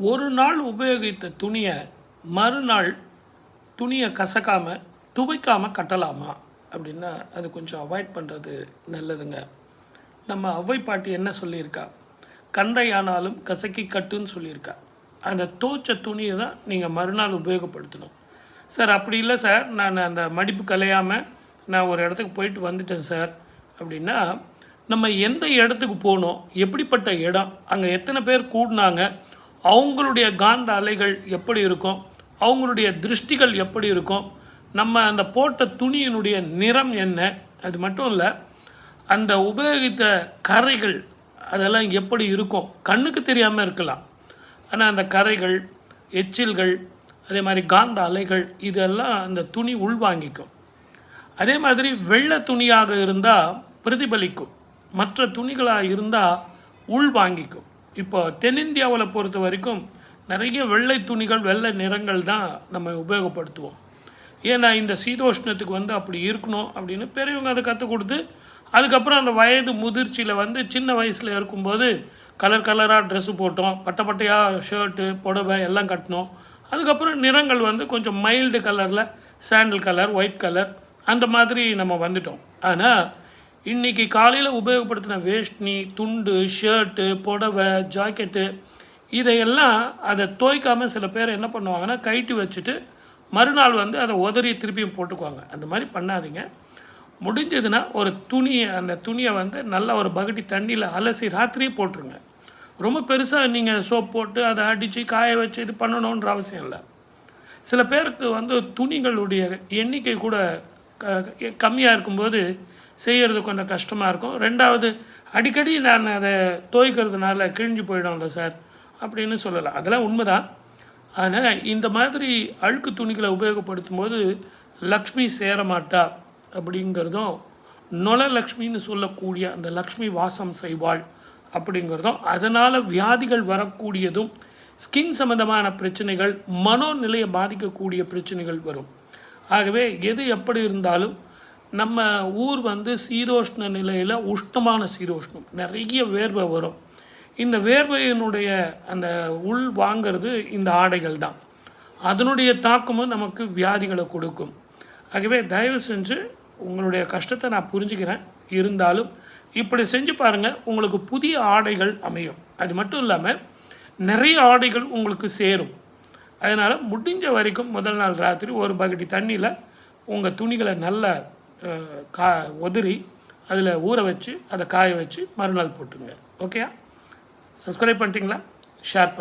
ஒரு நாள் உபயோகித்த துணியை மறுநாள் துணியை கசக்காமல் துவைக்காமல் கட்டலாமா அப்படின்னா அது கொஞ்சம் அவாய்ட் பண்ணுறது நல்லதுங்க. நம்ம ஔவை பாட்டி என்ன சொல்லியிருக்கா, கந்தையானாலும் கசக்கி கட்டுன்னு சொல்லியிருக்கா. அந்த துவைச்ச துணியை தான் நீங்கள் மறுநாள் உபயோகப்படுத்தணும். சார் அப்படி இல்லை சார், நான் அந்த மடிப்பு கலையாமல் நான் ஒரு இடத்துக்கு போயிட்டு வந்துட்டேன் சார் அப்படின்னா, நம்ம எந்த இடத்துக்கு போகணும், எப்படிப்பட்ட இடம், அங்கே எத்தனை பேர் கூடினாங்க, அவங்களுடைய காந்த அலைகள் எப்படி இருக்கும், அவங்களுடைய திருஷ்டிகள் எப்படி இருக்கும், நம்ம அந்த போட்ட துணியினுடைய நிறம் என்ன, அது மட்டும் இல்லை அந்த உபயோகித்த கரைகள் அதெல்லாம் எப்படி இருக்கும், கண்ணுக்கு தெரியாமல் இருக்கலாம். ஆனால் அந்த கரைகள், எச்சில்கள், அதே மாதிரி காந்த அலைகள் இதெல்லாம் அந்த துணி உள்வாங்கிக்கும். அதே மாதிரி வெள்ளை துணியாக இருந்தால் பிரதிபலிக்கும், மற்ற துணிகளாக இருந்தால் உள்வாங்கிக்கும். இப்போ தென்னிந்தியாவில் பொறுத்த வரைக்கும் நிறைய வெள்ளை துணிகள், வெள்ளை நிறங்கள் தான் நம்ம உபயோகப்படுத்துவோம். ஏன்னா இந்த சீதோஷ்ணத்துக்கு அப்படி இருக்கணும் அப்படின்னு பெரியவங்க அதை கற்றுக் கொடுத்து, அதுக்கப்புறம் அந்த வயது முதிர்ச்சியில் சின்ன வயசில் இருக்கும்போது கலர் கலராக ட்ரெஸ்ஸு போட்டோம், பட்டையாக ஷர்ட்டு புடவை எல்லாம் கட்டினோம். அதுக்கப்புறம் நிறங்கள் கொஞ்சம் மைல்டு கலரில், சாண்டில் கலர், ஒயிட் கலர் அந்த மாதிரி நம்ம வந்துட்டோம். ஆனால் இன்றைக்கி காலையில் உபயோகப்படுத்தின வேஷ்டி, துண்டு, ஷர்ட்டு, புடவை, ஜாக்கெட்டு இதையெல்லாம் அதை துவைக்காமல் சில பேர் என்ன பண்ணுவாங்கன்னா கைட்டு வச்சுட்டு மறுநாள் அதை உதறி திருப்பியும் போட்டுக்குவாங்க. அந்த மாதிரி பண்ணாதீங்க. முடிஞ்சதுன்னா ஒரு துணியை, அந்த துணியை நல்ல ஒரு பக்கெட்டி தண்ணியில் அலசி ராத்திரியே போட்டுருங்க. ரொம்ப பெருசாக நீங்கள் சோப் போட்டு அதை அடித்து காய வச்சு இது பண்ணணுன்ற அவசியம் இல்லை. சில பேருக்கு துணிகளுடைய எண்ணிக்கை கூட கம்மியாக இருக்கும்போது செய்கிறது கொஞ்சம் கஷ்டமாக இருக்கும். ரெண்டாவது, அடிக்கடி நான் அதை துவைக்கிறதுனால கிழிஞ்சு போயிடும்ல சார் அப்படின்னு சொல்லலாம். அதெல்லாம் உண்மைதான். ஆனால் இந்த மாதிரி அழுக்கு துணிகளை உபயோகப்படுத்தும் போது லக்ஷ்மி சேரமாட்டா அப்படிங்கிறதும், நொலலக்ஷ்மின்னு சொல்லக்கூடிய அந்த லக்ஷ்மி வாசம் செய்வாள் அப்படிங்கிறதும், அதனால் வியாதிகள் வரக்கூடியதும், ஸ்கின் சம்மந்தமான பிரச்சனைகள், மனோநிலையை பாதிக்கக்கூடிய பிரச்சனைகள் வரும். ஆகவே எது எப்படி இருந்தாலும் நம்ம ஊர் சீதோஷ்ண நிலையில் உஷ்ணமான சீதோஷ்ணம், நிறைய வேர்வை வரும். இந்த வேர்வையினுடைய அந்த உள் வாங்கிறது இந்த ஆடைகள் தான். அதனுடைய தாக்கமும் நமக்கு வியாதிகளை கொடுக்கும். ஆகவே தயவு செஞ்சு உங்களுடைய கஷ்டத்தை நான் புரிஞ்சுக்கிறேன். இருந்தாலும் இப்படி செஞ்சு பாருங்கள், உங்களுக்கு புதிய ஆடைகள் அமையும். அது மட்டும் இல்லாமல் நிறைய ஆடைகள் உங்களுக்கு சேரும். அதனால் முடிஞ்ச வரைக்கும் முதல் நாள் ராத்திரி ஒரு பக்கெட்டி தண்ணியில் உங்கள் துணிகளை நல்லா உதறி அதில் ஊற வச்சு அதை காய வச்சு மறுநாள் போட்டுங்க. ஓகே, சப்ஸ்கிரைப் பண்ணிட்டீங்களா? ஷேர்